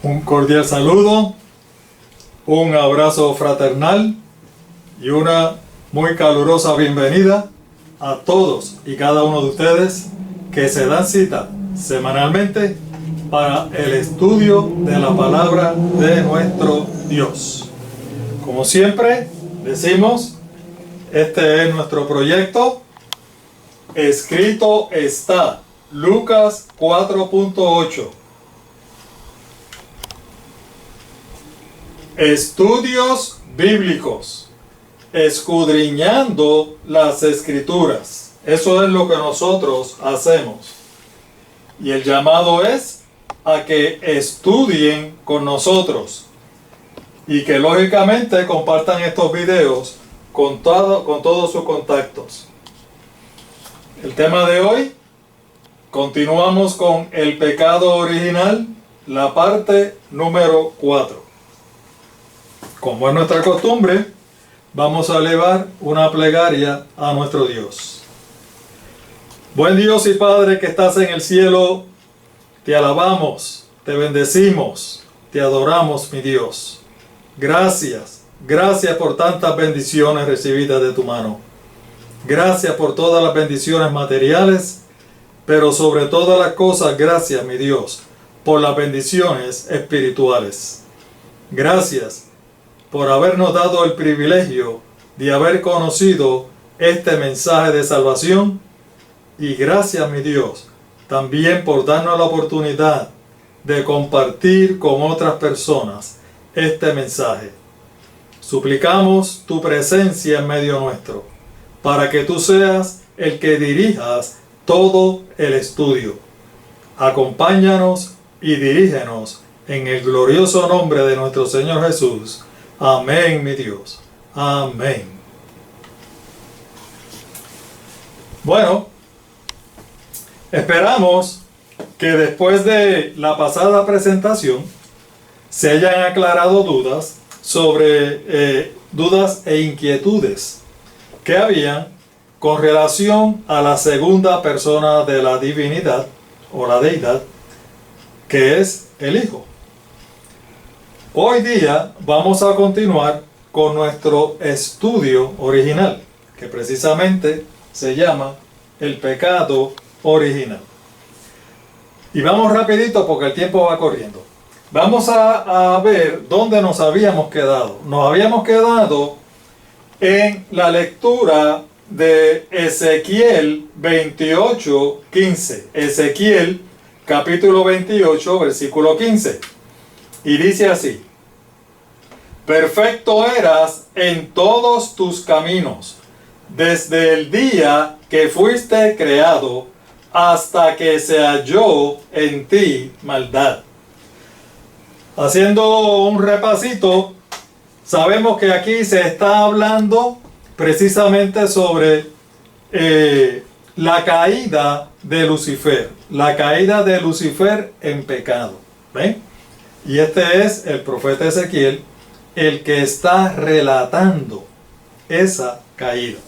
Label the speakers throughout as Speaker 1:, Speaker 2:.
Speaker 1: Un cordial saludo, un abrazo fraternal y una muy calurosa bienvenida a todos y cada uno de ustedes que se dan cita semanalmente para el estudio de la palabra de nuestro Dios. Como siempre decimos, este es nuestro proyecto. Escrito está, Lucas 4.8. Estudios bíblicos, escudriñando las escrituras. Eso es lo que nosotros hacemos. Y el llamado es a que estudien con nosotros y que lógicamente compartan estos videos con todos sus contactos. El tema de hoy, continuamos con el pecado original, la parte número 4. Como es nuestra costumbre, vamos a elevar una plegaria a nuestro Dios. Buen Dios y Padre que estás en el cielo, te alabamos, te bendecimos, te adoramos, mi Dios. Gracias, gracias por tantas bendiciones recibidas de tu mano. Gracias por todas las bendiciones materiales, pero sobre todas las cosas, gracias, mi Dios, por las bendiciones espirituales. Gracias por habernos dado el privilegio de haber conocido este mensaje de salvación. Y gracias, mi Dios, también por darnos la oportunidad de compartir con otras personas este mensaje. Suplicamos tu presencia en medio nuestro, para que tú seas el que dirijas todo el estudio. Acompáñanos y dirígenos en el glorioso nombre de nuestro Señor Jesús. Amén, mi Dios. Amén. Bueno, esperamos que después de la pasada presentación se hayan aclarado dudas sobre dudas e inquietudes que habían con relación a la segunda persona de la divinidad o la deidad, que es el Hijo. Hoy día vamos a continuar con nuestro estudio original, que precisamente se llama el pecado original. Y vamos rapidito porque el tiempo va corriendo. Vamos a ver dónde nos habíamos quedado. Nos habíamos quedado en la lectura de Ezequiel 28:15. Ezequiel capítulo 28, versículo 15. Y dice así: perfecto eras en todos tus caminos, desde el día que fuiste creado, hasta que se halló en ti maldad. Haciendo un repasito, sabemos que aquí se está hablando precisamente sobre la caída de Lucifer. La caída de Lucifer en pecado. ¿Ven? Y este es el profeta Ezequiel, el que está relatando esa caída.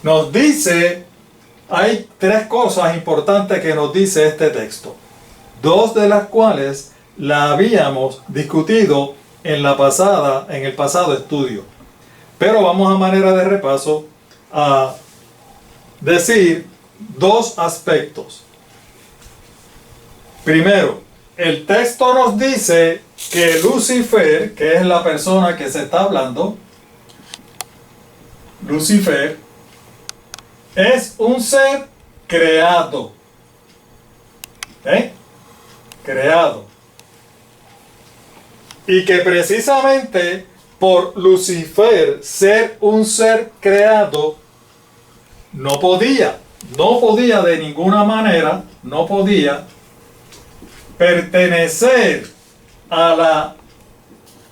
Speaker 1: Nos dice, hay tres cosas importantes que nos dice este texto, dos de las cuales la habíamos discutido en el pasado estudio. Pero vamos a manera de repaso a decir dos aspectos. Primero, el texto nos dice que Lucifer, que es la persona que se está hablando, Lucifer, es un ser creado. Creado. Y que precisamente por Lucifer ser un ser creado, no podía de ninguna manera, no podía pertenecer a la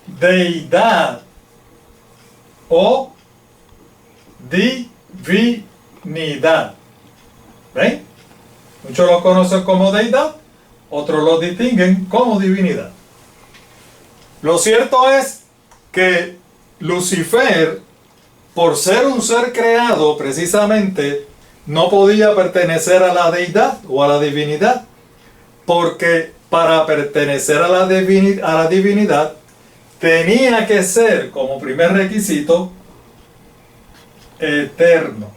Speaker 1: deidad o divinidad. ¿Ven? Muchos lo conocen como deidad, otros lo distinguen como divinidad. Lo cierto es que Lucifer, por ser un ser creado precisamente, no podía pertenecer a la deidad o a la divinidad, porque para pertenecer a la divinidad, tenía que ser, como primer requisito, eterno.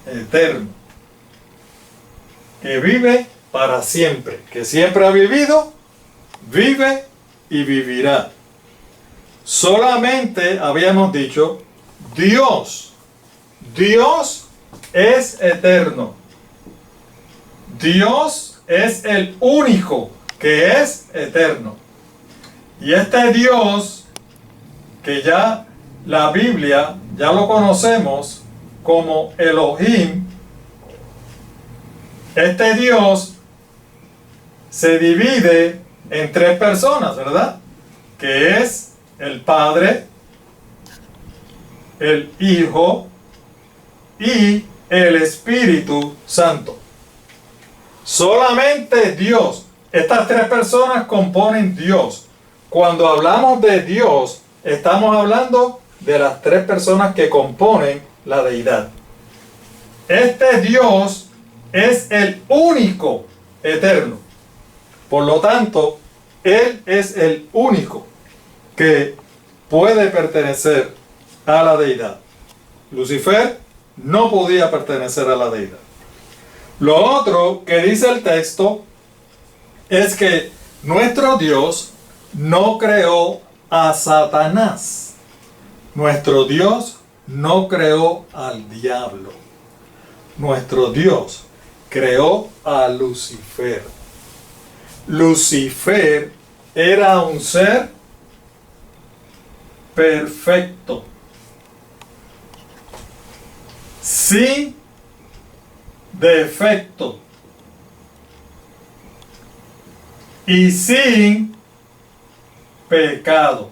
Speaker 1: Eterno. Que vive para siempre. Que siempre ha vivido, vive y vivirá. Solamente habíamos dicho, Dios es eterno. Dios es el único que es eterno. Y este Dios, que ya la Biblia ya lo conocemos como Elohim, este Dios se divide en tres personas, ¿verdad? Que es el Padre, el Hijo y el Espíritu Santo. Solamente Dios. Estas tres personas componen Dios. Cuando hablamos de Dios, estamos hablando de las tres personas que componen la deidad. Este Dios es el único eterno. Por lo tanto, Él es el único que puede pertenecer a la deidad. Lucifer no podía pertenecer a la deidad. Lo otro que dice el texto es que nuestro Dios no creó a Satanás. Nuestro Dios no creó al diablo. Nuestro Dios creó a Lucifer. Lucifer era un ser perfecto, sin defecto y sin pecado.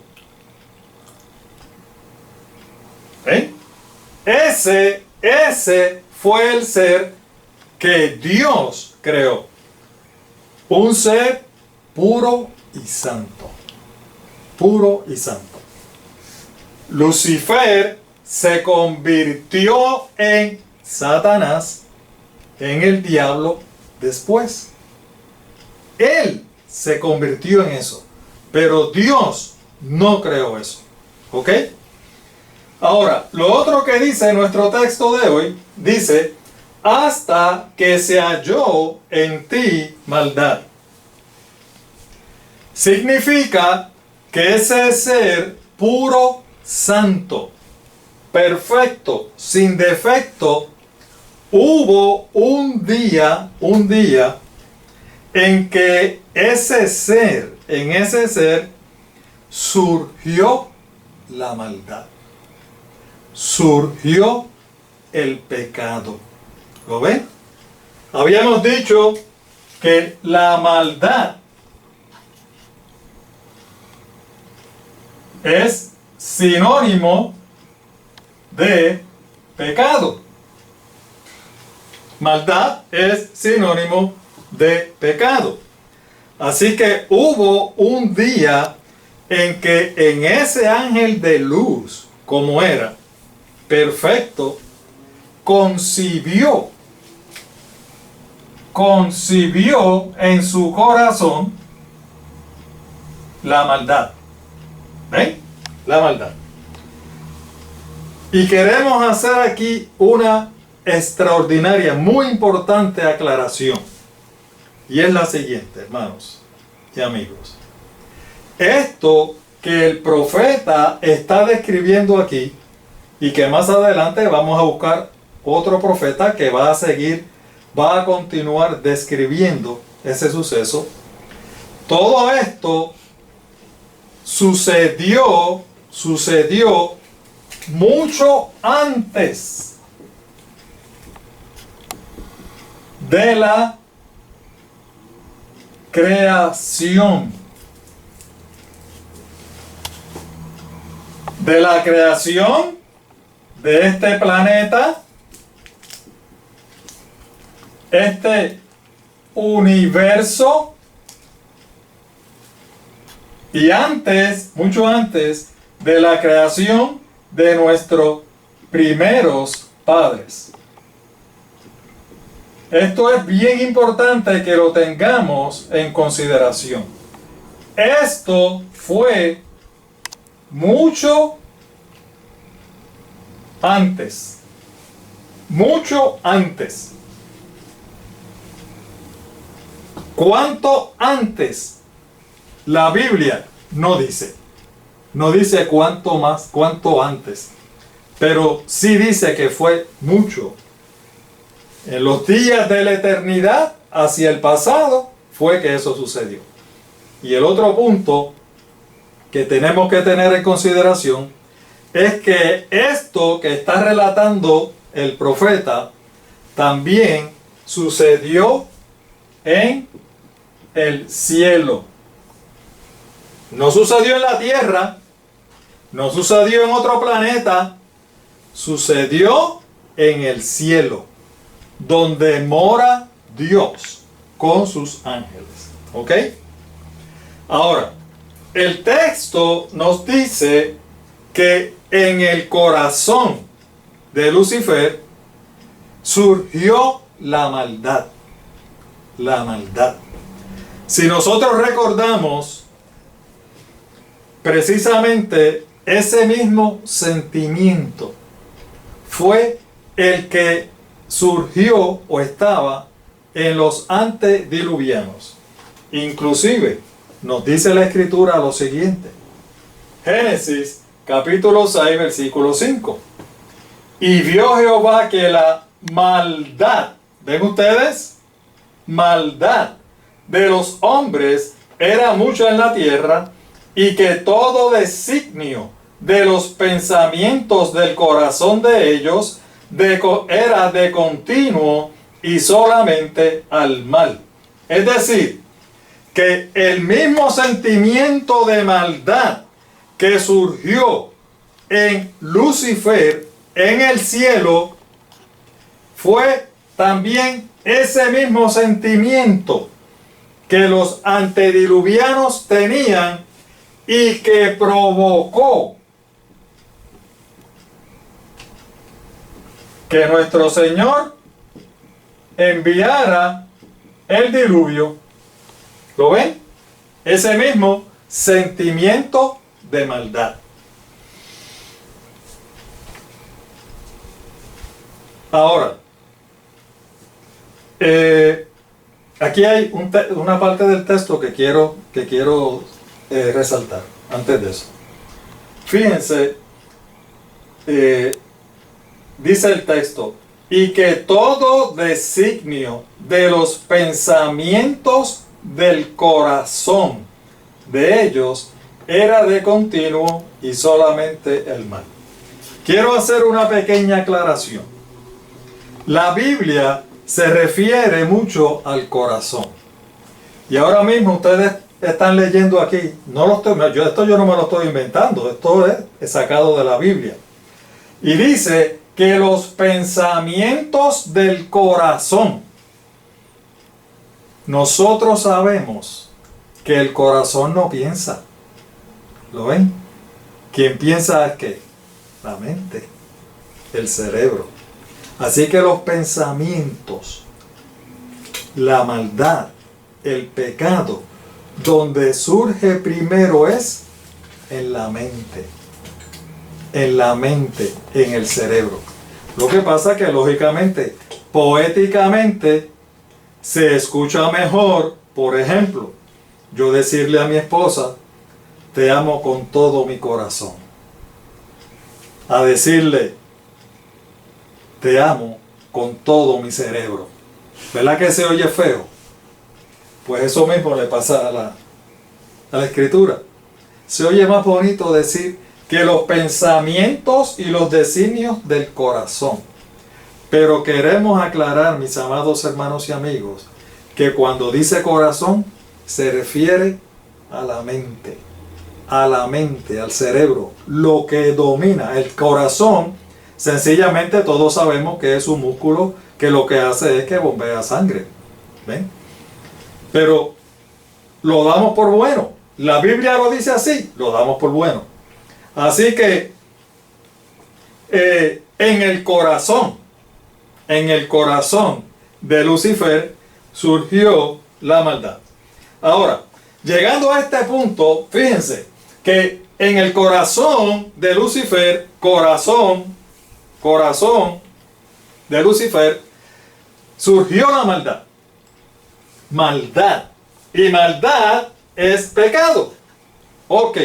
Speaker 1: Ese fue el ser que Dios creó. Un ser puro y santo. Puro y santo. Lucifer se convirtió en Satanás, en el diablo después. Él se convirtió en eso. Pero Dios no creó eso. ¿Ok? Ahora, lo otro que dice nuestro texto de hoy, dice, hasta que se halló en ti maldad. Significa que ese ser puro, santo, perfecto, sin defecto, hubo un día en que en ese ser surgió la maldad. Surgió el pecado. ¿Lo ven? Habíamos dicho que la maldad es sinónimo de pecado. Maldad es sinónimo de pecado. Así que hubo un día en que en ese ángel de luz, como era perfecto, concibió en su corazón la maldad. ¿Ven? La maldad. Y queremos hacer aquí una extraordinaria, muy importante aclaración. Y es la siguiente, hermanos y amigos. Esto que el profeta está describiendo aquí, y que más adelante vamos a buscar otro profeta que va a continuar describiendo ese suceso. Todo esto sucedió mucho antes de la creación. De la creación de este planeta, este universo, y antes, mucho antes de la creación de nuestros primeros padres. Esto es bien importante que lo tengamos en consideración. Esto fue mucho antes. Mucho antes. ¿Cuánto antes? La Biblia no dice. No dice cuánto más, cuánto antes. Pero sí dice que fue mucho. En los días de la eternidad, hacia el pasado, fue que eso sucedió. Y el otro punto que tenemos que tener en consideración es que esto que está relatando el profeta también sucedió en el cielo. No sucedió en la tierra, no sucedió en otro planeta, sucedió en el cielo, donde mora Dios con sus ángeles. ¿Ok? Ahora, el texto nos dice que en el corazón de Lucifer surgió la maldad. La maldad. Si nosotros recordamos, precisamente ese mismo sentimiento fue el que surgió o estaba en los antediluvianos. Inclusive nos dice la escritura lo siguiente. Génesis capítulo 6 versículo 5. Y vio Jehová que la maldad, ¿ven ustedes? Maldad de los hombres era mucha en la tierra, y que todo designio de los pensamientos del corazón de ellos era de continuo y solamente al mal. Es decir, que el mismo sentimiento de maldad que surgió en Lucifer en el cielo fue también ese mismo sentimiento que los antediluvianos tenían y que provocó que nuestro Señor enviara el diluvio. ¿Lo ven? Ese mismo sentimiento de maldad. Ahora, aquí hay una parte del texto que quiero resaltar antes de eso. Fíjense, dice el texto, y que todo designio de los pensamientos del corazón de ellos era de continuo y solamente el mal. Quiero hacer una pequeña aclaración. La Biblia se refiere mucho al corazón. Y ahora mismo ustedes están leyendo aquí, esto yo no me lo estoy inventando, esto es sacado de la Biblia. Y dice que los pensamientos del corazón, nosotros sabemos que el corazón no piensa. ¿Lo ven? ¿Quién piensa es qué? La mente, el cerebro. Así que los pensamientos, la maldad, el pecado, donde surge primero es en la mente. En la mente, en el cerebro. Lo que pasa es que lógicamente, poéticamente, se escucha mejor, por ejemplo, yo decirle a mi esposa, te amo con todo mi corazón. A decirle, te amo con todo mi cerebro. ¿Verdad que se oye feo? Pues eso mismo le pasa a la escritura. Se oye más bonito decir que los pensamientos y los designios del corazón. Pero queremos aclarar, mis amados hermanos y amigos, que cuando dice corazón, se refiere a la mente, al cerebro, lo que domina. El corazón, sencillamente todos sabemos que es un músculo que lo que hace es que bombea sangre. ¿Ven? Pero lo damos por bueno. La Biblia lo dice así, lo damos por bueno. Así que en el corazón de Lucifer surgió la maldad. Ahora, llegando a este punto, fíjense que en el corazón de Lucifer, corazón de Lucifer, surgió la maldad. Maldad. Y maldad es pecado. Ok,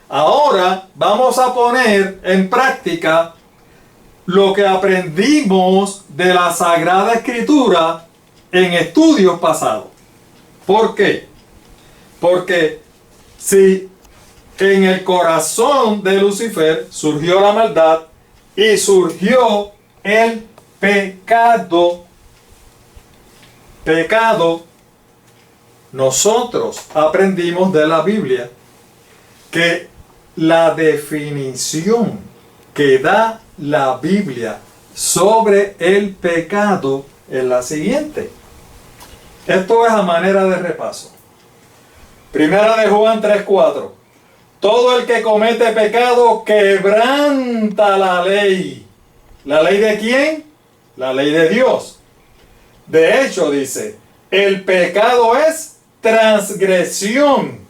Speaker 1: ahora vamos a poner en práctica lo que aprendimos de la Sagrada Escritura en estudios pasados. ¿Por qué? Porque si en el corazón de Lucifer surgió la maldad y surgió el pecado, nosotros aprendimos de la Biblia que la definición que da la Biblia sobre el pecado es la siguiente. Esto es a manera de repaso. Primera de Juan 3:4. Todo el que comete pecado quebranta la ley. ¿La ley de quién? La ley de Dios. De hecho, dice, el pecado es transgresión.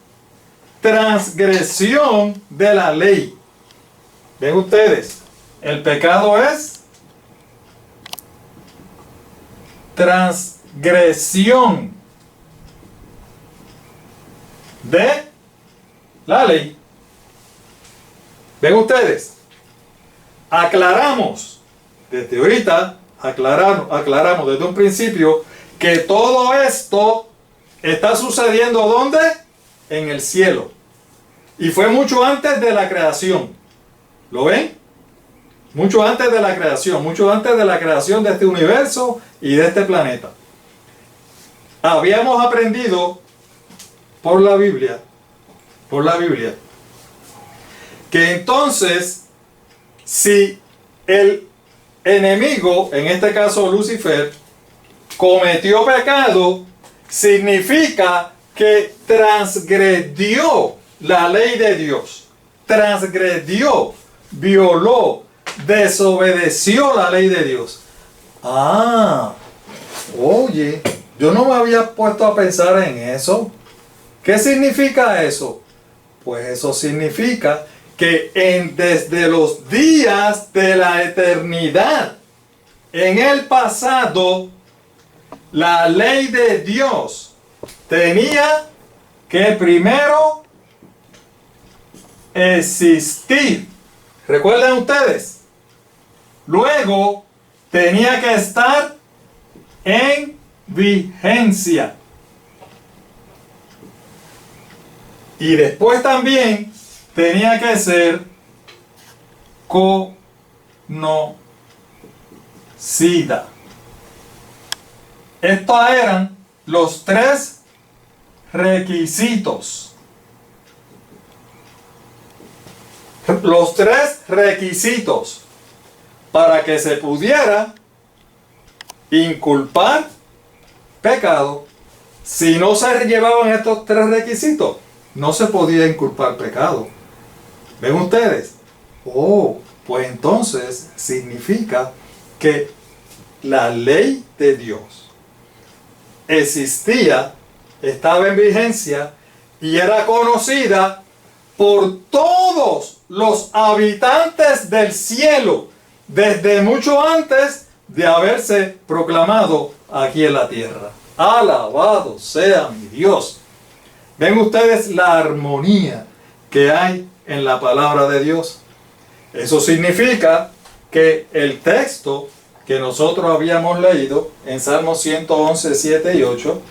Speaker 1: Transgresión de la ley. ¿Ven ustedes? El pecado es transgresión de la ley. ¿Ven ustedes? Aclaramos, desde ahorita, aclaramos desde un principio que todo esto está sucediendo ¿dónde? En el cielo. Y fue mucho antes de la creación. ¿Lo ven? Mucho antes de la creación, mucho antes de la creación de este universo y de este planeta. Habíamos aprendido por la Biblia, que entonces, si el enemigo, en este caso Lucifer, cometió pecado, significa que transgredió la ley de Dios. Transgredió, violó, desobedeció la ley de Dios. Oye, yo no me había puesto a pensar en eso. ¿Qué significa eso? Pues eso significa que desde los días de la eternidad, en el pasado, la ley de Dios tenía que primero existir. ¿Recuerdan ustedes? Luego tenía que estar en vigencia. Y después también tenía que ser conocida. Estos eran los tres requisitos. Los tres requisitos para que se pudiera inculpar pecado. Si no se llevaban estos tres requisitos, no se podía inculpar pecado. ¿Ven ustedes? Pues entonces significa que la ley de Dios existía, estaba en vigencia y era conocida por todos los habitantes del cielo desde mucho antes de haberse proclamado aquí en la tierra. Alabado sea mi Dios. ¿Ven ustedes la armonía que hay en la palabra de Dios? Eso significa que el texto que nosotros habíamos leído en Salmos 111, 7 y 8,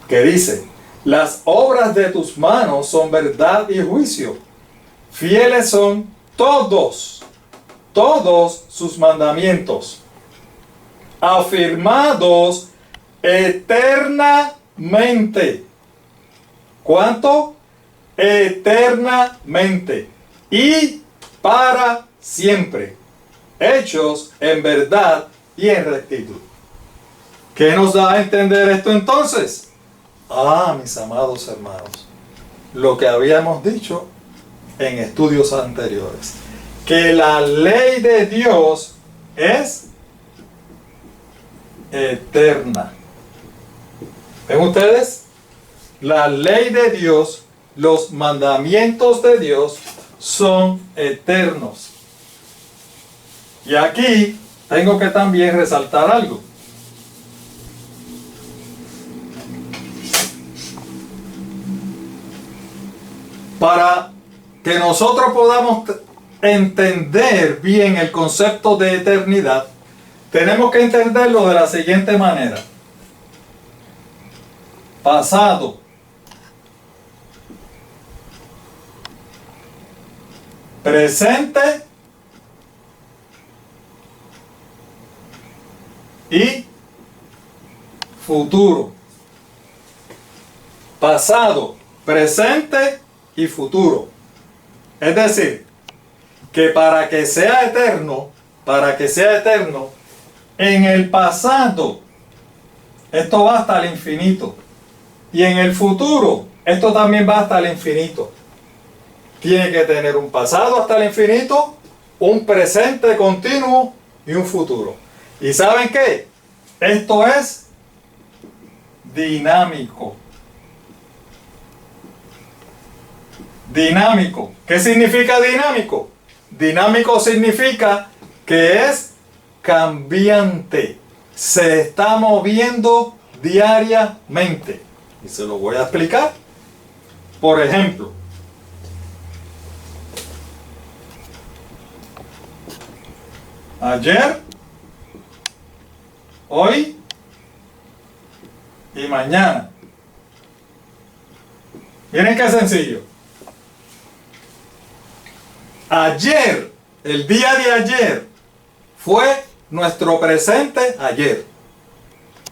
Speaker 1: que dice: las obras de tus manos son verdad y juicio. Fieles son todos sus mandamientos, afirmados eternamente. ¿Cuánto? Eternamente. Y para siempre. Hechos en verdad y en rectitud. ¿Qué nos da a entender esto entonces? Mis amados hermanos, lo que habíamos dicho en estudios anteriores, que la ley de Dios es eterna. ¿Ven ustedes? La ley de Dios, los mandamientos de Dios son eternos. Y aquí tengo que también resaltar algo. Para que nosotros podamos entender bien el concepto de eternidad, tenemos que entenderlo de la siguiente manera. Pasado, presente y futuro. Pasado, presente y futuro. Es decir, que para que sea eterno, en el pasado, esto va hasta el infinito. Y en el futuro, esto también va hasta el infinito. Tiene que tener un pasado hasta el infinito, un presente continuo y un futuro. ¿Y saben qué? Esto es dinámico. Dinámico. ¿Qué significa dinámico? Dinámico significa que es cambiante. Se está moviendo diariamente. Y se lo voy a explicar. Por ejemplo, ayer, hoy y mañana. Miren qué sencillo. Ayer, el día de ayer, fue nuestro presente ayer.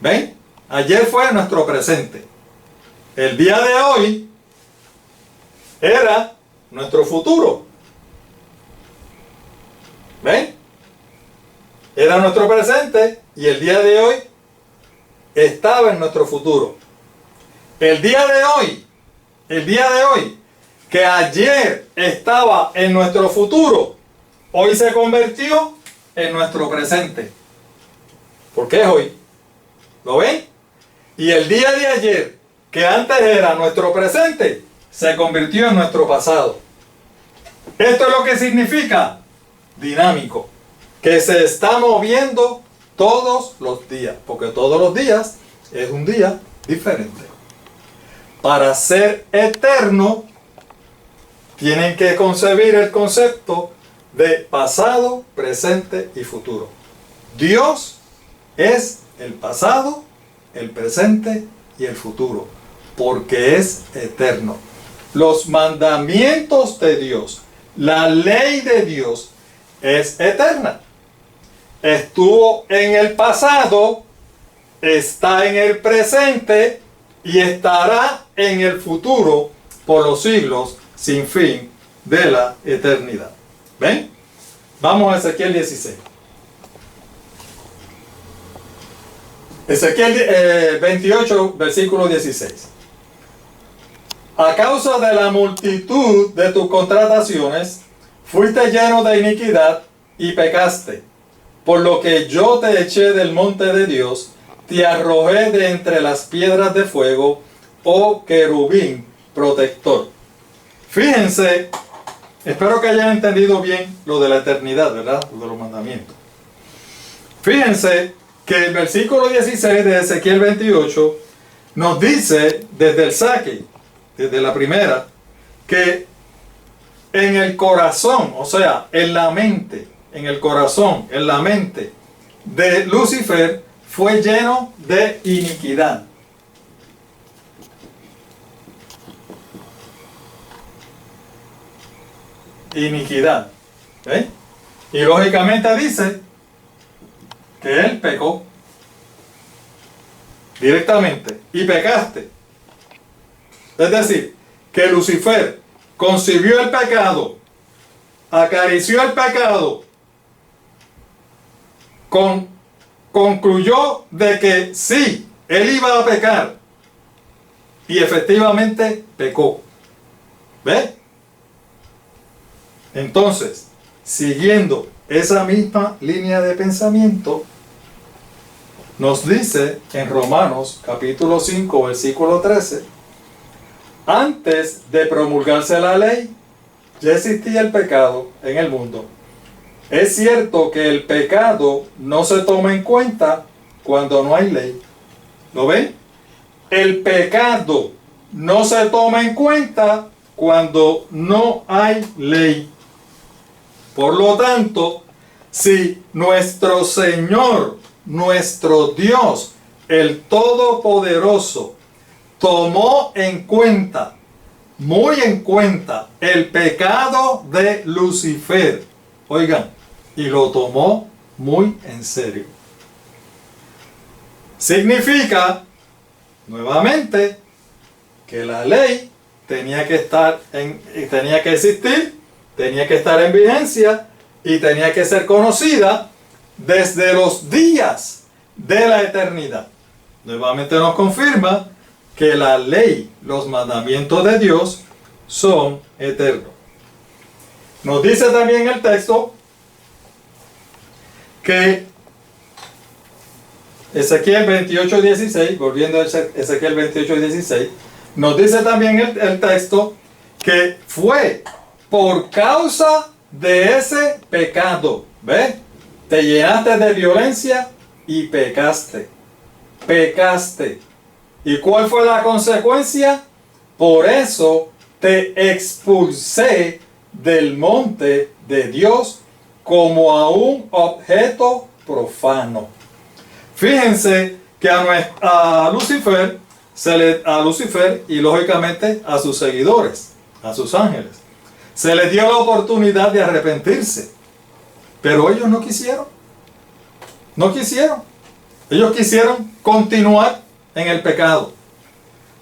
Speaker 1: ¿Ven? Ayer fue nuestro presente. El día de hoy era nuestro futuro. ¿Ven? Era nuestro presente y el día de hoy estaba en nuestro futuro. El día de hoy, que ayer estaba en nuestro futuro, hoy se convirtió en nuestro presente. ¿Por qué es hoy? ¿Lo ven? Y el día de ayer, que antes era nuestro presente, se convirtió en nuestro pasado. Esto es lo que significa dinámico, que se está moviendo todos los días, porque todos los días es un día diferente. Para ser eterno, tienen que concebir el concepto de pasado, presente y futuro. Dios es el pasado, el presente y el futuro, porque es eterno. Los mandamientos de Dios, la ley de Dios es eterna. Estuvo en el pasado, está en el presente y estará en el futuro por los siglos sin fin de la eternidad. ¿Ven? Vamos a Ezequiel 16. Ezequiel 28, versículo 16. A causa de la multitud de tus contrataciones, fuiste lleno de iniquidad y pecaste. Por lo que yo te eché del monte de Dios, te arrojé de entre las piedras de fuego, oh querubín protector. Fíjense, espero que hayan entendido bien lo de la eternidad, ¿verdad? Lo de los mandamientos. Fíjense que el versículo 16 de Ezequiel 28 nos dice desde el saque, desde la primera, que en el corazón, o sea, en la mente, en el corazón, en la mente de Lucifer fue lleno de iniquidad. Iniquidad. ¿Eh? Y lógicamente dice que él pecó directamente y pecaste. Es decir, que Lucifer concibió el pecado, acarició el pecado, concluyó de que sí, él iba a pecar y efectivamente pecó. ¿Ves? Entonces, siguiendo esa misma línea de pensamiento, nos dice en Romanos capítulo 5, versículo 13, antes de promulgarse la ley, ya existía el pecado en el mundo. Es cierto que el pecado no se toma en cuenta cuando no hay ley. ¿Lo ven? El pecado no se toma en cuenta cuando no hay ley. Por lo tanto, si nuestro Señor, nuestro Dios, el Todopoderoso, tomó en cuenta, muy en cuenta, el pecado de Lucifer, oigan, y lo tomó muy en serio. Significa, nuevamente, que la ley tenía que existir, tenía que estar en vigencia y tenía que ser conocida desde los días de la eternidad. Nuevamente nos confirma que la ley, los mandamientos de Dios son eternos. Nos dice también el texto que Ezequiel 28:16, volviendo a Ezequiel 28:16, nos dice también el texto que fue por causa de ese pecado. ¿Ves? Te llenaste de violencia y pecaste. Pecaste. ¿Y cuál fue la consecuencia? Por eso te expulsé del monte de Dios como a un objeto profano. Fíjense que a Lucifer y lógicamente a sus seguidores, a sus ángeles, se les dio la oportunidad de arrepentirse, pero ellos no quisieron. No quisieron. Ellos quisieron continuar en el pecado.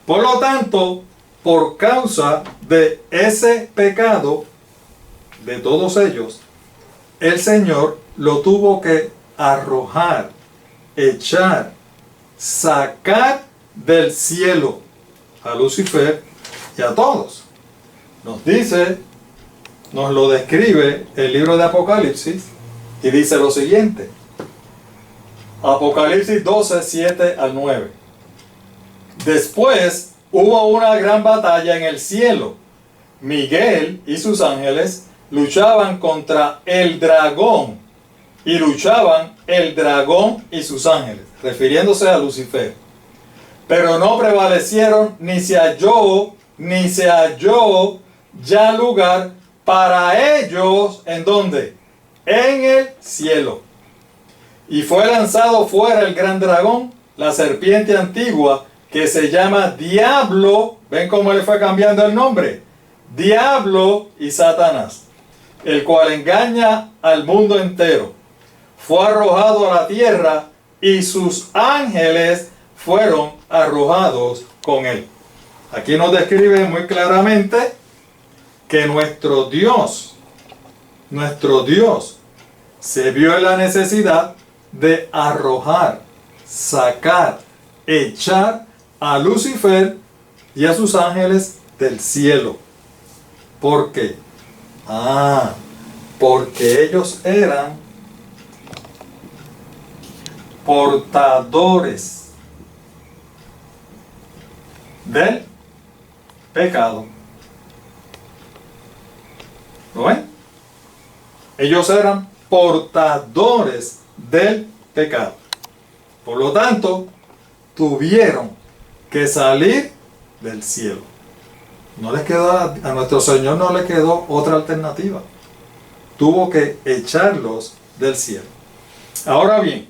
Speaker 1: Por lo tanto, por causa de ese pecado de todos ellos, el Señor lo tuvo que arrojar, echar, sacar del cielo a Lucifer y a todos. Nos lo describe el libro de Apocalipsis y dice lo siguiente. Apocalipsis 12, 7 al 9. Después hubo una gran batalla en el cielo. Miguel y sus ángeles luchaban contra el dragón. Y luchaban el dragón y sus ángeles, refiriéndose a Lucifer. Pero no prevalecieron, ni se halló ya lugar para ellos. ¿En dónde? En el cielo. Y fue lanzado fuera el gran dragón, la serpiente antigua, que se llama Diablo. ¿Ven cómo le fue cambiando el nombre? Diablo y Satanás, el cual engaña al mundo entero. Fue arrojado a la tierra y sus ángeles fueron arrojados con él. Aquí nos describe muy claramente que nuestro Dios se vio en la necesidad de arrojar, sacar, echar a Lucifer y a sus ángeles del cielo. ¿Por qué? Porque ellos eran portadores del pecado. ¿Lo ven? Ellos eran portadores del pecado. Por lo tanto, tuvieron que salir del cielo. No les quedó, a nuestro Señor no le quedó otra alternativa. Tuvo que echarlos del cielo. Ahora bien,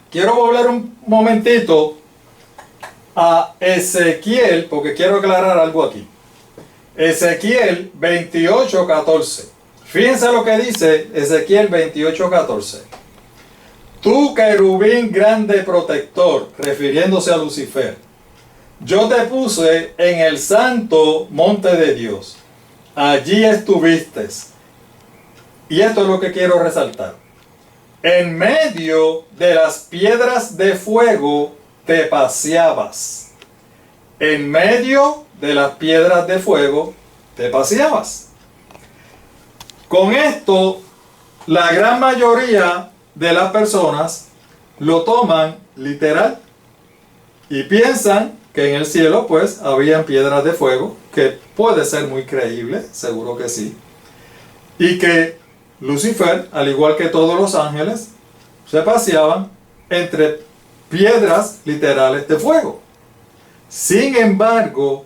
Speaker 1: quiero volver un momentito a Ezequiel, porque quiero aclarar algo aquí. Ezequiel 28:14. Fíjense lo que dice Ezequiel 28:14. Tú, querubín grande protector, refiriéndose a Lucifer, yo te puse en el santo monte de Dios. Allí estuviste. Y esto es lo que quiero resaltar. En medio de las piedras de fuego te paseabas. En medio de las piedras de fuego te paseabas. Con esto, la gran mayoría de las personas lo toman literal y piensan que en el cielo pues habían piedras de fuego, que puede ser muy creíble, seguro que sí, y que Lucifer, al igual que todos los ángeles, se paseaban entre piedras literales de fuego. Sin embargo,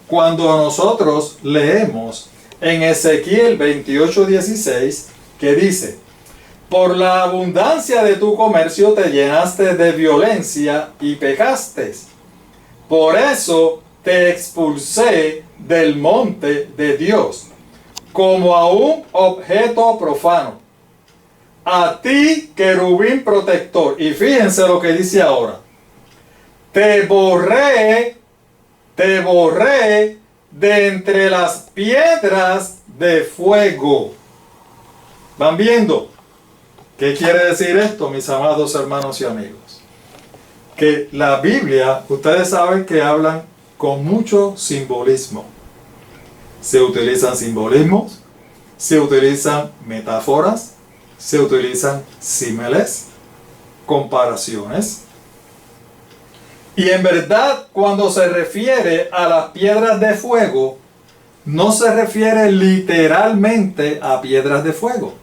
Speaker 1: cuando nosotros leemos en Ezequiel 28:16, que dice: por la abundancia de tu comercio te llenaste de violencia y pecaste. Por eso te expulsé del monte de Dios, como a un objeto profano. A ti, querubín protector. Y fíjense lo que dice ahora. Te borré de entre las piedras de fuego. ¿Van viendo? ¿Qué quiere decir esto, mis amados hermanos y amigos? Que la Biblia, ustedes saben que hablan con mucho simbolismo. Se utilizan simbolismos, se utilizan metáforas, se utilizan símiles, comparaciones. Y en verdad, cuando se refiere a las piedras de fuego, no se refiere literalmente a piedras de fuego.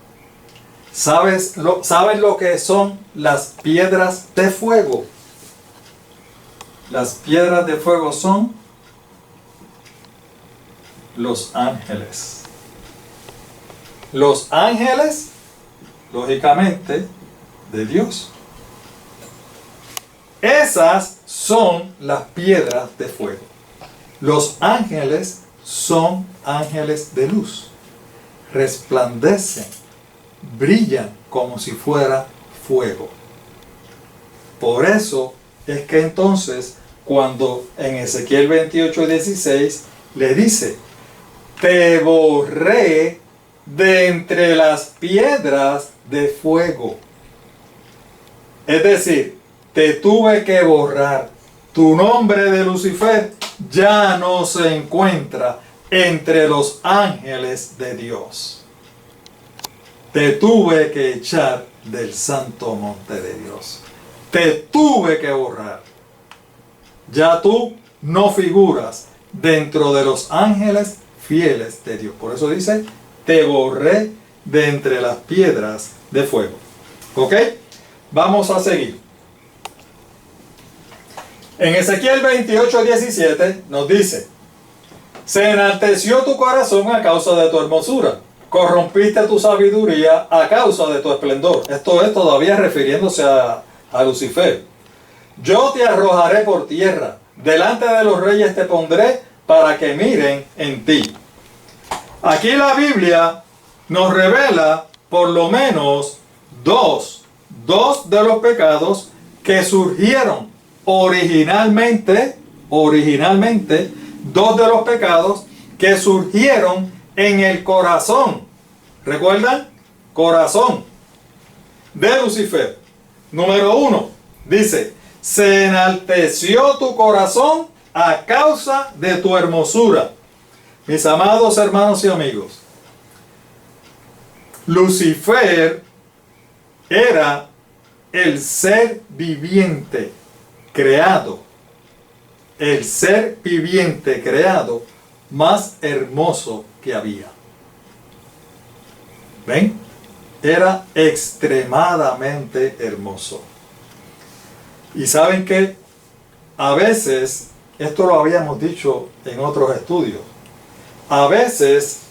Speaker 1: ¿Sabes lo que son las piedras de fuego? Las piedras de fuego son los ángeles. Los ángeles, lógicamente, de Dios. Esas son las piedras de fuego. Los ángeles son ángeles de luz. Resplandecen, brillan como si fuera fuego. Por eso es que entonces, cuando en Ezequiel 28:16 le dice: te borré de entre las piedras de fuego. Es decir, te tuve que borrar. Tu nombre de Lucifer ya no se encuentra entre los ángeles de Dios. Te tuve que echar del santo monte de Dios. Te tuve que borrar. Ya tú no figuras dentro de los ángeles fieles de Dios. Por eso dice: te borré de entre las piedras de fuego. ¿Ok? Vamos a seguir. En Ezequiel 28:17 nos dice: se enalteció tu corazón a causa de tu hermosura, corrompiste tu sabiduría a causa de tu esplendor. Esto es todavía refiriéndose a Lucifer. Yo te arrojaré por tierra, delante de los reyes te pondré para que miren en ti. Aquí la Biblia nos revela por lo menos dos de los pecados que surgieron originalmente, dos de los pecados que surgieron en el corazón. ¿Recuerdan? Corazón de Lucifer. Número 1, dice: se enalteció tu corazón a causa de tu hermosura. Mis amados hermanos y amigos, Lucifer era el ser viviente creado, el ser viviente creado más hermoso que había. ¿Ven? Era extremadamente hermoso. Y saben que a veces, esto lo habíamos dicho en otros estudios, a veces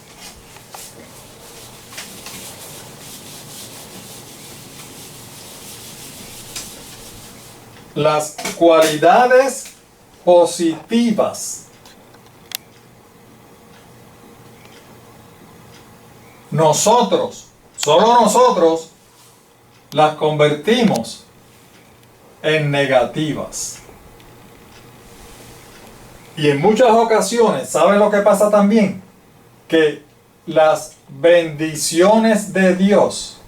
Speaker 1: las cualidades positivas solo nosotros las convertimos en negativas. Y en muchas ocasiones, ¿saben lo que pasa también? Que las bendiciones de Dios,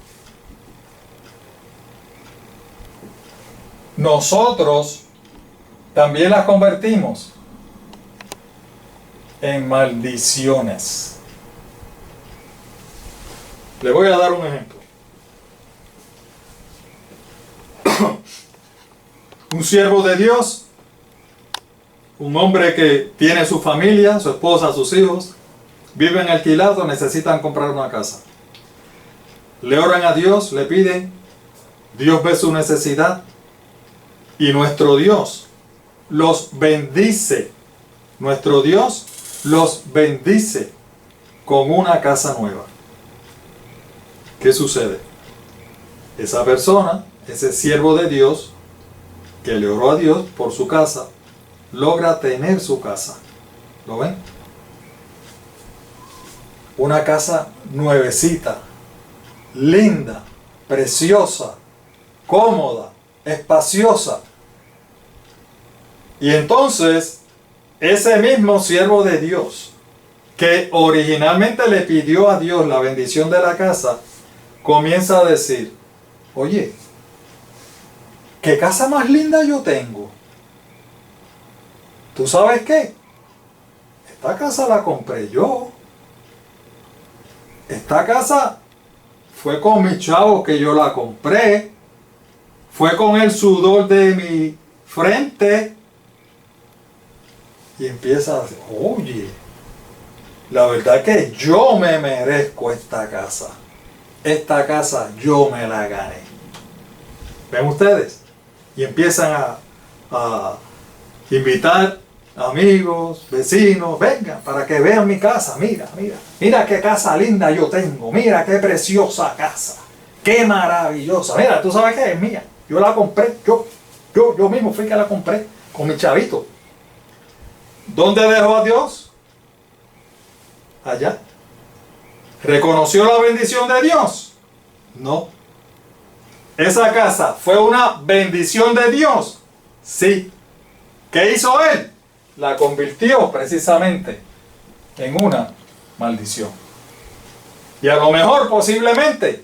Speaker 1: nosotros también las convertimos en maldiciones. Le voy a dar un ejemplo. Un siervo de Dios, un hombre que tiene su familia, su esposa, sus hijos, viven alquilados, necesitan comprar una casa. Le oran a Dios, le piden, Dios ve su necesidad y nuestro Dios los bendice. Nuestro Dios los bendice con una casa nueva. ¿Qué sucede? Esa persona, ese siervo de Dios, que le oró a Dios por su casa, logra tener su casa. ¿Lo ven? Una casa nuevecita, linda, preciosa, cómoda, espaciosa. Y entonces, ese mismo siervo de Dios, que originalmente le pidió a Dios la bendición de la casa, comienza a decir, oye, ¿qué casa más linda yo tengo? ¿Tú sabes qué? Esta casa la compré yo. Esta casa fue con mi chavo que yo la compré. Fue con el sudor de mi frente. Y empieza a decir, oye, la verdad que yo me merezco esta casa. Esta casa yo me la gané. ¿Ven ustedes? Y empiezan a invitar amigos, vecinos, vengan para que vean mi casa. Mira, mira, mira qué casa linda yo tengo. Mira qué preciosa casa. Qué maravillosa. Mira, tú sabes que es mía. Yo la compré. Yo mismo fui que la compré con mi chavito. ¿Dónde dejó a Dios? Allá. ¿Reconoció la bendición de Dios? No. ¿Esa casa fue una bendición de Dios? Sí. ¿Qué hizo él? La convirtió precisamente en una maldición. Y a lo mejor posiblemente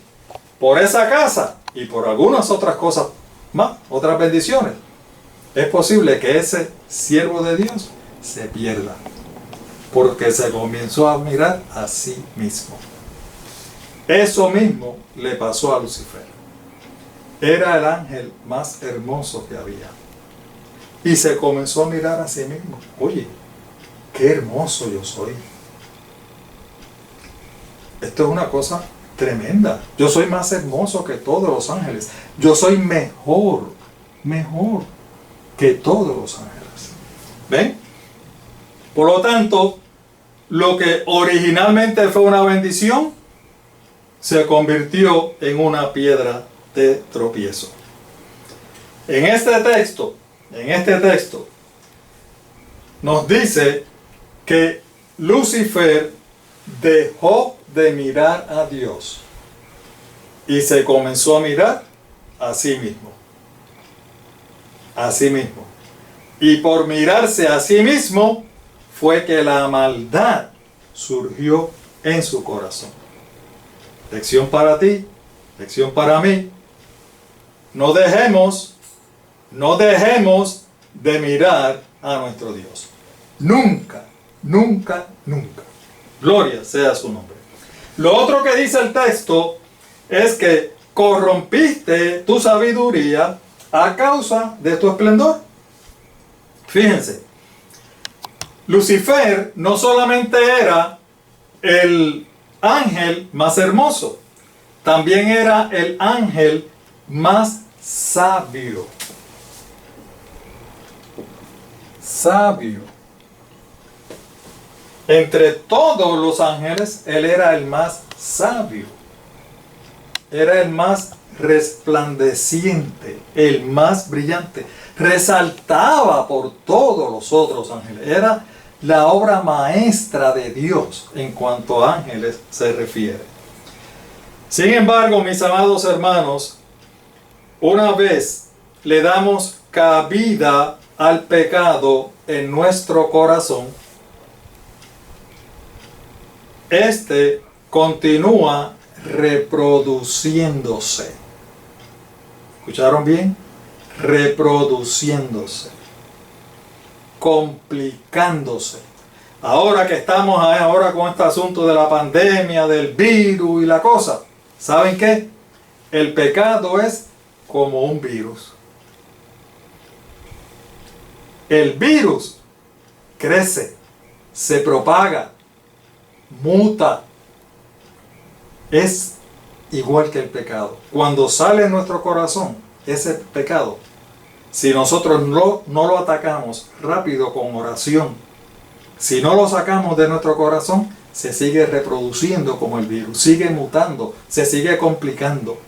Speaker 1: por esa casa y por algunas otras cosas más, otras bendiciones, es posible que ese siervo de Dios se pierda porque se comenzó a mirar a sí mismo. Eso mismo le pasó a Lucifer. Era el ángel más hermoso que había. Y se comenzó a mirar a sí mismo. Oye, qué hermoso yo soy. Esto es una cosa tremenda. Yo soy más hermoso que todos los ángeles. Yo soy mejor que todos los ángeles. ¿Ven? Por lo tanto, lo que originalmente fue una bendición, se convirtió en una piedra de tropiezo. En este texto, nos dice que Lucifer dejó de mirar a Dios y se comenzó a mirar a sí mismo. A sí mismo. Y por mirarse a sí mismo fue que la maldad surgió en su corazón. Lección para ti, lección para mí. No dejemos de mirar a nuestro Dios. Nunca, nunca, nunca. Gloria sea su nombre. Lo otro que dice el texto es que corrompiste tu sabiduría a causa de tu esplendor. Fíjense, Lucifer no solamente era el ángel más hermoso, también era el ángel más sabio. Sabio. Entre todos los ángeles, él era el más sabio. Era el más resplandeciente, el más brillante. Resaltaba por todos los otros ángeles. Era la obra maestra de Dios en cuanto a ángeles se refiere. Sin embargo, mis amados hermanos, una vez le damos cabida al pecado en nuestro corazón, este continúa reproduciéndose. ¿Escucharon bien? Reproduciéndose, complicándose. Ahora que estamos ahora con este asunto de la pandemia, del virus y la cosa, ¿saben qué? El pecado es como un virus. El virus crece, se propaga, muta. Es igual que el pecado. Cuando sale en nuestro corazón ese pecado, si nosotros no lo atacamos rápido con oración, si no lo sacamos de nuestro corazón, se sigue reproduciendo como el virus, sigue mutando, se sigue complicando.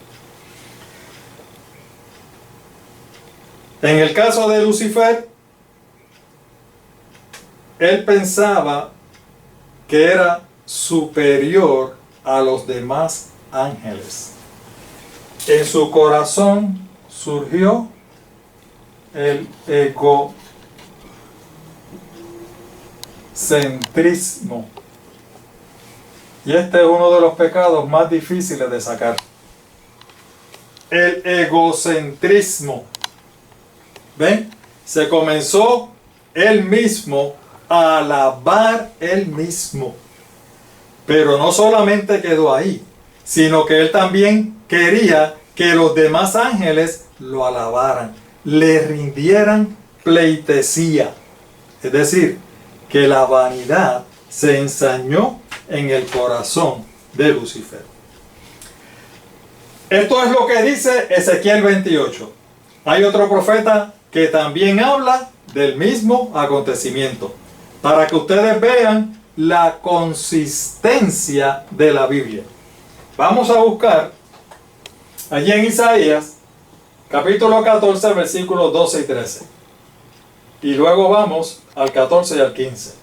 Speaker 1: En el caso de Lucifer, él pensaba que era superior a los demás ángeles. En su corazón surgió el egocentrismo. Y este es uno de los pecados más difíciles de sacar. El egocentrismo. ¿Ven? Se comenzó él mismo a alabar él mismo. Pero no solamente quedó ahí, sino que él también quería que los demás ángeles lo alabaran, le rindieran pleitesía. Es decir, que la vanidad se ensañó en el corazón de Lucifer. Esto es lo que dice Ezequiel 28. Hay otro profeta que también habla del mismo acontecimiento, para que ustedes vean la consistencia de la Biblia. Vamos a buscar allí en Isaías, capítulo 14, versículos 12 y 13. Y luego vamos al 14 y al 15.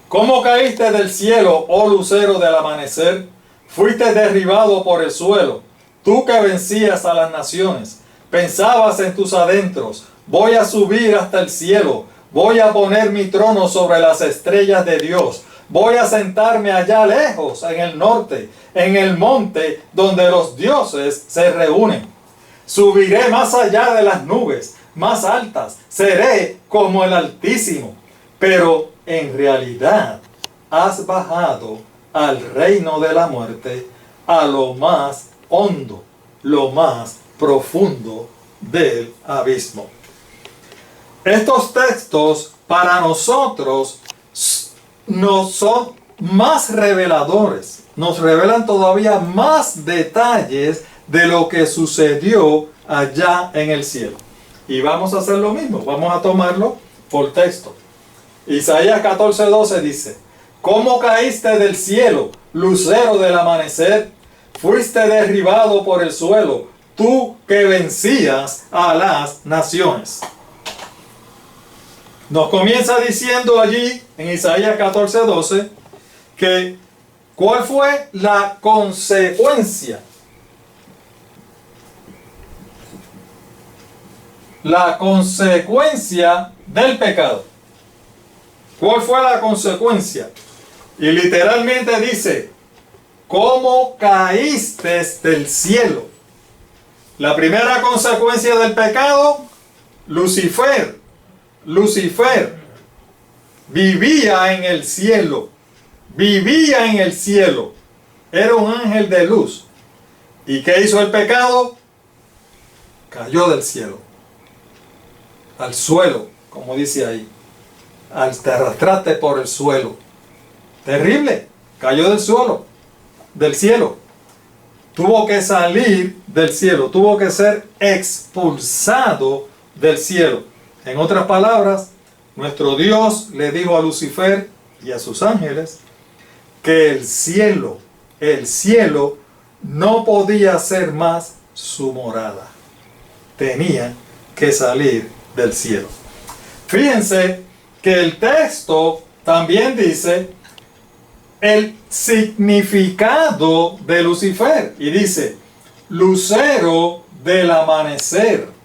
Speaker 1: ¿Cómo caíste del cielo, oh lucero del amanecer? Fuiste derribado por el suelo, tú que vencías a las naciones. Pensabas en tus adentros, voy a subir hasta el cielo, voy a poner mi trono sobre las estrellas de Dios, voy a sentarme allá lejos, en el norte, en el monte donde los dioses se reúnen. Subiré más allá de las nubes, más altas, seré como el Altísimo. Pero en realidad has bajado al reino de la muerte, a lo más hondo, lo más profundo del abismo. Estos textos para nosotros nos son más reveladores, nos revelan todavía más detalles de lo que sucedió allá en el cielo. Y vamos a hacer lo mismo, vamos a tomarlo por texto. Isaías 14:12 dice: ¿Cómo caíste del cielo, lucero del amanecer? Fuiste derribado por el suelo, tú que vencías a las naciones. Nos comienza diciendo allí en Isaías 14:12 que ¿cuál fue la consecuencia? La consecuencia del pecado. ¿Cuál fue la consecuencia? Y literalmente dice: ¿cómo caíste del cielo? La primera consecuencia del pecado, Lucifer vivía en el cielo, era un ángel de luz. ¿Y qué hizo el pecado? Cayó del cielo, al suelo, como dice ahí, te arrastraste por el suelo. Terrible, cayó del cielo. Tuvo que salir del cielo, tuvo que ser expulsado del cielo. En otras palabras, nuestro Dios le dijo a Lucifer y a sus ángeles que el cielo no podía ser más su morada. Tenía que salir del cielo. Fíjense que el texto también dice el significado de Lucifer y dice: lucero del amanecer.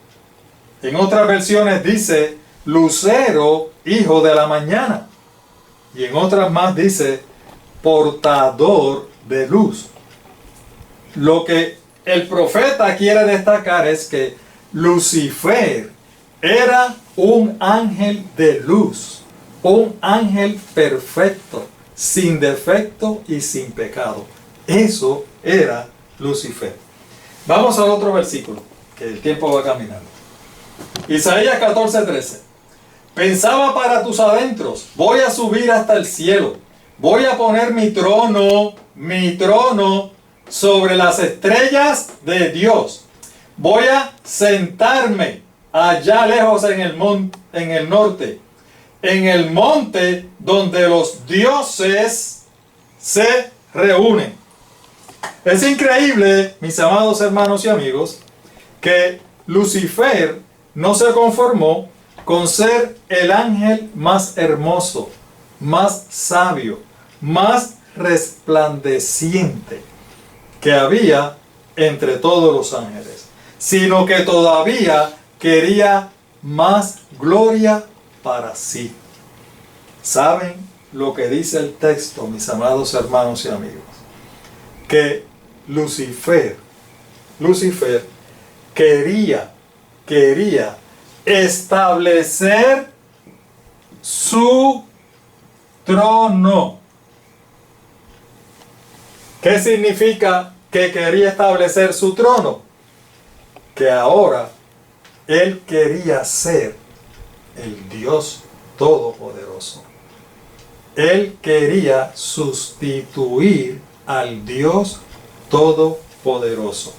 Speaker 1: En otras versiones dice lucero, hijo de la mañana. Y en otras más dice portador de luz. Lo que el profeta quiere destacar es que Lucifer era un ángel de luz, un ángel perfecto, sin defecto y sin pecado. Eso era Lucifer. Vamos al otro versículo. que el tiempo va caminando. Isaías 14:13. Pensaba para tus adentros, voy a subir hasta el cielo, voy a poner mi trono sobre las estrellas de Dios. Voy a sentarme allá lejos en el norte, en el monte donde los dioses se reúnen. Es increíble, mis amados hermanos y amigos, que Lucifer no se conformó con ser el ángel más hermoso, más sabio, más resplandeciente que había entre todos los ángeles, sino que todavía quería más gloria para sí. ¿Saben lo que dice el texto, mis amados hermanos y amigos? Que Lucifer quería establecer su trono. ¿Qué significa que quería establecer su trono? Que ahora él quería ser el Dios Todopoderoso. Él quería sustituir al Dios Todopoderoso.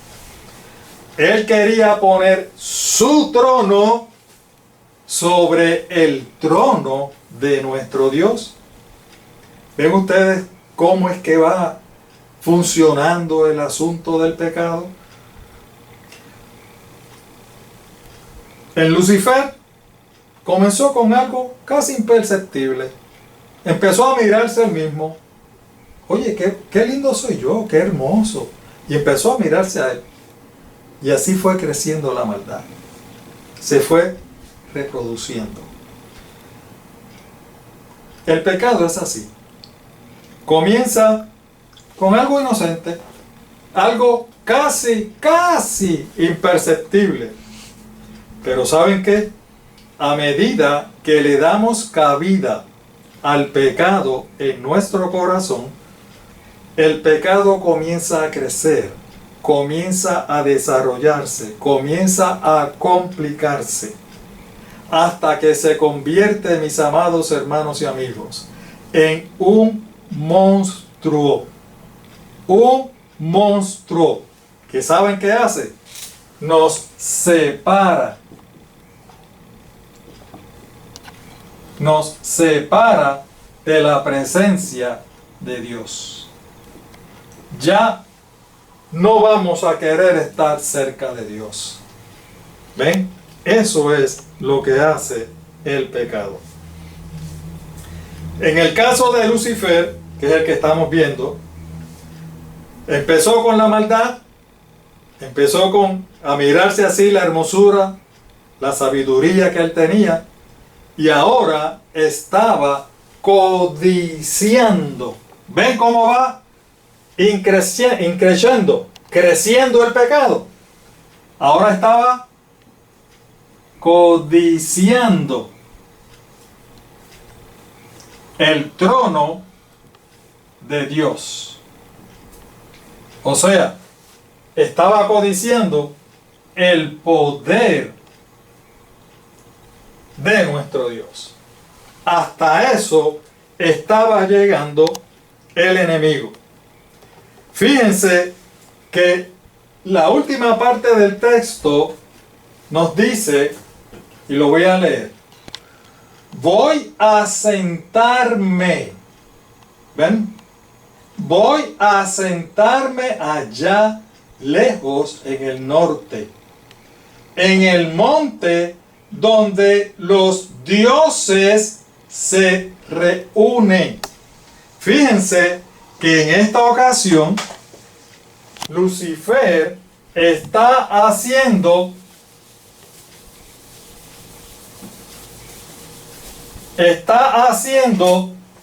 Speaker 1: Él quería poner su trono sobre el trono de nuestro Dios. ¿Ven ustedes cómo es que va funcionando el asunto del pecado? En Lucifer comenzó con algo casi imperceptible. Empezó a mirarse él mismo. Oye, qué lindo soy yo, qué hermoso. Y empezó a mirarse a él. Y así fue creciendo la maldad. Se fue reproduciendo. El pecado es así. Comienza con algo inocente, algo casi imperceptible. Pero ¿saben qué? A medida que le damos cabida al pecado en nuestro corazón, el pecado comienza a crecer, comienza a desarrollarse, comienza a complicarse, hasta que se convierte, mis amados hermanos y amigos, en un monstruo. Un monstruo que ¿saben qué hace? Nos separa. Nos separa de la presencia de Dios. Ya no vamos a querer estar cerca de Dios. ¿Ven? Eso es lo que hace el pecado. En el caso de Lucifer, que es el que estamos viendo, empezó con la maldad, empezó a mirarse así la hermosura, la sabiduría que él tenía, y ahora estaba codiciando. ¿Ven cómo va? Creciendo el pecado. Ahora estaba codiciando el trono de Dios. O sea, estaba codiciando el poder de nuestro Dios. Hasta eso estaba llegando el enemigo. Fíjense que la última parte del texto nos dice, y lo voy a leer: voy a sentarme. ¿Ven? Voy a sentarme allá lejos en el norte, en el monte donde los dioses se reúnen. Fíjense que en esta ocasión Lucifer está haciendo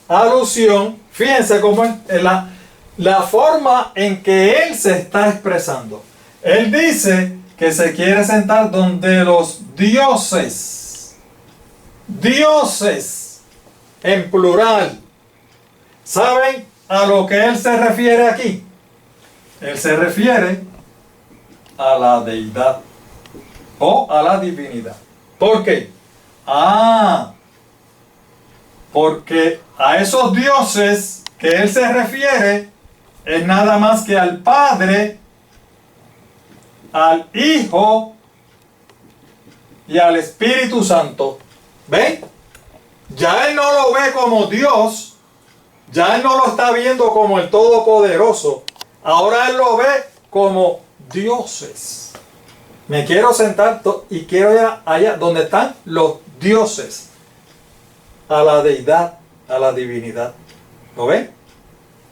Speaker 1: alusión, fíjense cómo es la forma en que él se está expresando. Él dice que se quiere sentar donde los dioses, en plural. ¿Saben a lo que él se refiere aquí? Él se refiere a la deidad. o a la divinidad. ¿Por qué? Porque a esos dioses que él se refiere es nada más que al Padre, al Hijo y al Espíritu Santo. ¿Ven? Ya él no lo ve como Dios, ya él no lo está viendo como el Todopoderoso, ahora él lo ve como dioses. Me quiero sentar y quiero ir allá donde están los dioses, a la deidad, a la divinidad. ¿Lo ven?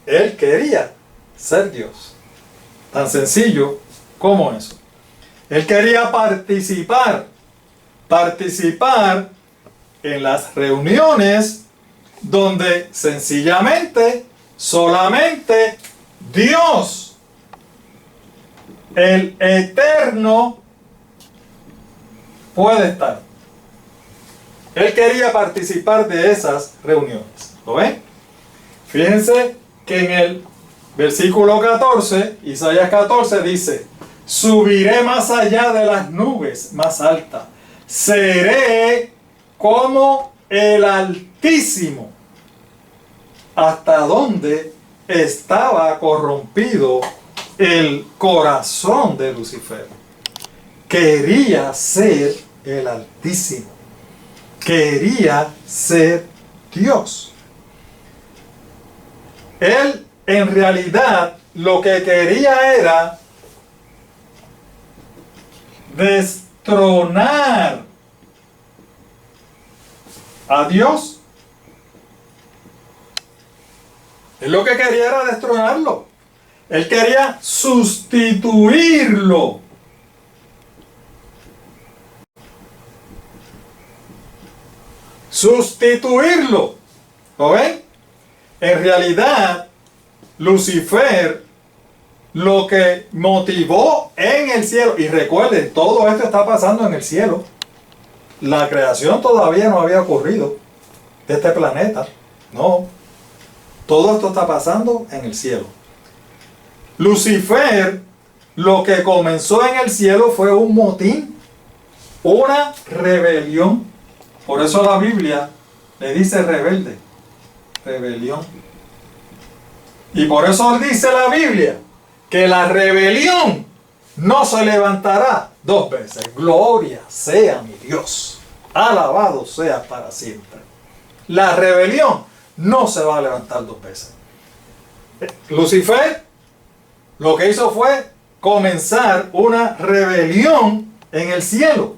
Speaker 1: Él quería ser Dios. Tan sencillo como eso. Él quería participar en las reuniones donde sencillamente, solamente Dios, el Eterno, puede estar. Él quería participar de esas reuniones. ¿Lo ven? Fíjense que en el versículo 14, Isaías 14 dice: subiré más allá de las nubes más altas, seré como el Altísimo, hasta donde estaba corrompido el corazón de Lucifer. Quería ser el Altísimo, quería ser Dios. Él en realidad lo que quería era destronar a Dios. Él lo que quería era destronarlo. Él quería sustituirlo. Sustituirlo. ¿Lo ven? En realidad, Lucifer lo que motivó en el cielo, y recuerden, todo esto está pasando en el cielo. La creación todavía no había ocurrido de este planeta. No. Todo esto está pasando en el cielo. Lucifer, lo que comenzó en el cielo fue un motín, una rebelión. Por eso la Biblia le dice rebelde, rebelión. Y por eso dice la Biblia que la rebelión no se levantará dos veces. Gloria sea mi Dios. Alabado sea para siempre. La rebelión no se va a levantar dos veces. Lucifer lo que hizo fue comenzar una rebelión en el cielo.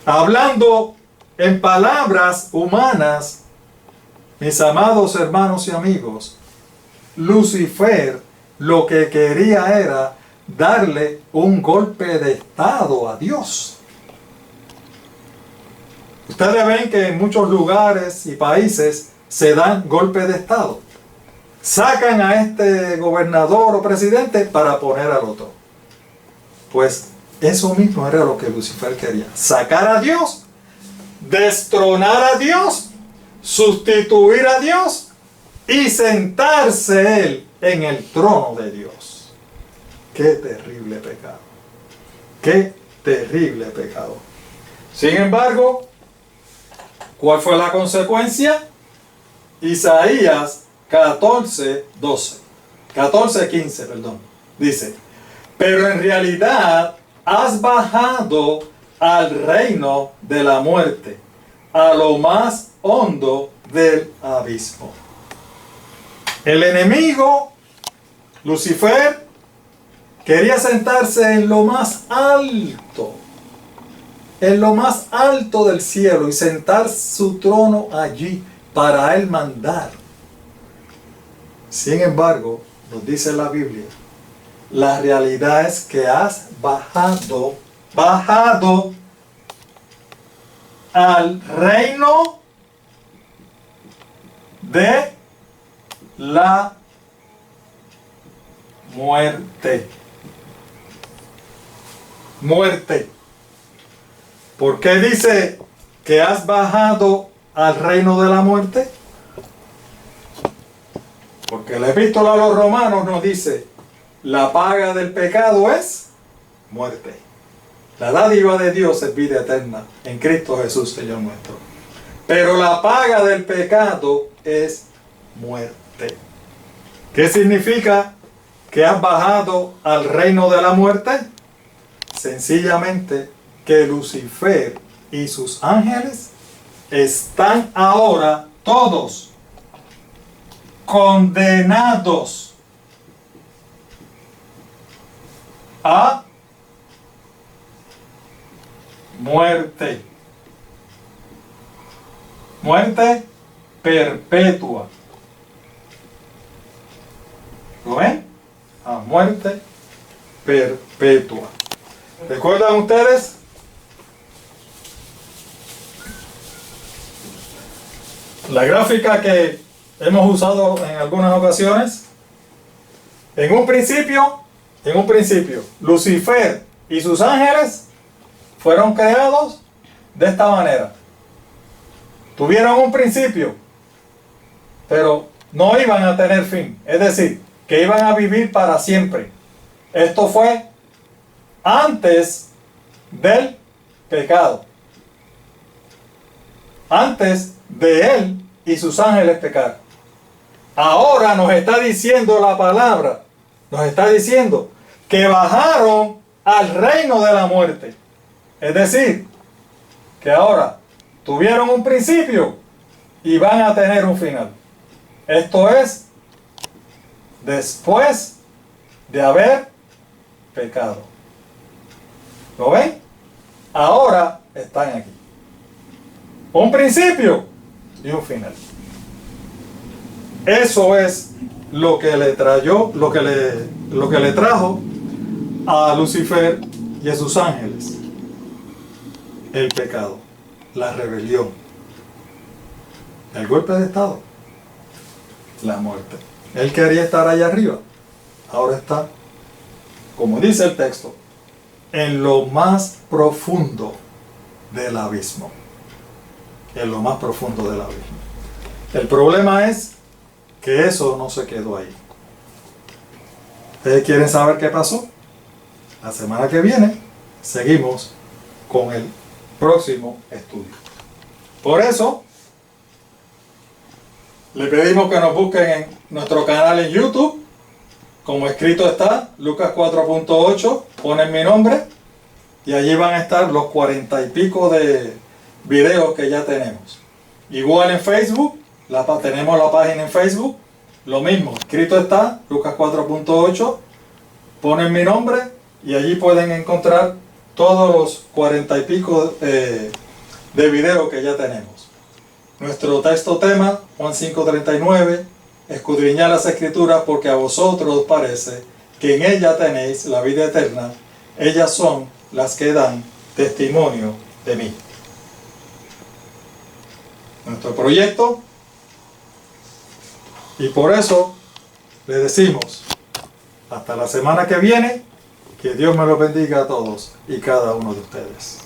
Speaker 1: Hablando en palabras humanas, mis amados hermanos y amigos, Lucifer lo que quería era darle un golpe de estado a Dios. Ustedes ven que en muchos lugares y países se dan golpes de estado. Sacan a este gobernador o presidente para poner al otro. Pues eso mismo era lo que Lucifer quería. Sacar a Dios, destronar a Dios, sustituir a Dios y sentarse él en el trono de Dios. ¡Qué terrible pecado! ¡Qué terrible pecado! Sin embargo, ¿cuál fue la consecuencia? Isaías 14:15, perdón. Dice: pero en realidad has bajado al reino de la muerte, a lo más hondo del abismo. El enemigo, Lucifer, quería sentarse en lo más alto del cielo y sentar su trono allí para él mandar. Sin embargo, nos dice la Biblia, la realidad es que has bajado al reino de la muerte. Muerte. ¿Por qué dice que has bajado al reino de la muerte? Porque la epístola a los romanos nos dice: la paga del pecado es muerte. La dádiva de Dios es vida eterna en Cristo Jesús, Señor nuestro. Pero la paga del pecado es muerte. ¿Qué significa que has bajado al reino de la muerte? Sencillamente que Lucifer y sus ángeles están ahora todos condenados a muerte. Muerte perpetua. ¿Lo ven? A muerte perpetua. ¿Recuerdan ustedes? La gráfica que hemos usado en algunas ocasiones. En un principio, Lucifer y sus ángeles fueron creados de esta manera. Tuvieron un principio, pero no iban a tener fin. Es decir, que iban a vivir para siempre. Esto fue antes del pecado. Antes de él y sus ángeles pecar. Ahora nos está diciendo la palabra, nos está diciendo que bajaron al reino de la muerte. Es decir, que ahora tuvieron un principio y van a tener un final. Esto es después de haber pecado. ¿Lo ven? Ahora están aquí. Un principio y un final. Eso es lo que le trajo a Lucifer y a sus ángeles el pecado, la rebelión, el golpe de estado, la muerte. Él quería estar allá arriba, ahora está, como dice el texto, en lo más profundo del abismo. En lo más profundo del abismo. El problema es que eso no se quedó ahí. ¿Ustedes quieren saber qué pasó? La semana que viene seguimos con el próximo estudio. Por eso le pedimos que nos busquen en nuestro canal en YouTube, como escrito está, Lucas 4.8, ponen mi nombre y allí van a estar los 40 y pico de videos que ya tenemos. Igual en Facebook, tenemos la página en Facebook, lo mismo, escrito está, Lucas 4.8, ponen mi nombre y allí pueden encontrar todos los 40 y pico de videos que ya tenemos. Nuestro texto tema, Juan 5.39, escudriñad las escrituras porque a vosotros os parece que en ellas tenéis la vida eterna, ellas son las que dan testimonio de mí. Nuestro proyecto, y por eso le decimos hasta la semana que viene, que Dios me los bendiga a todos y cada uno de ustedes.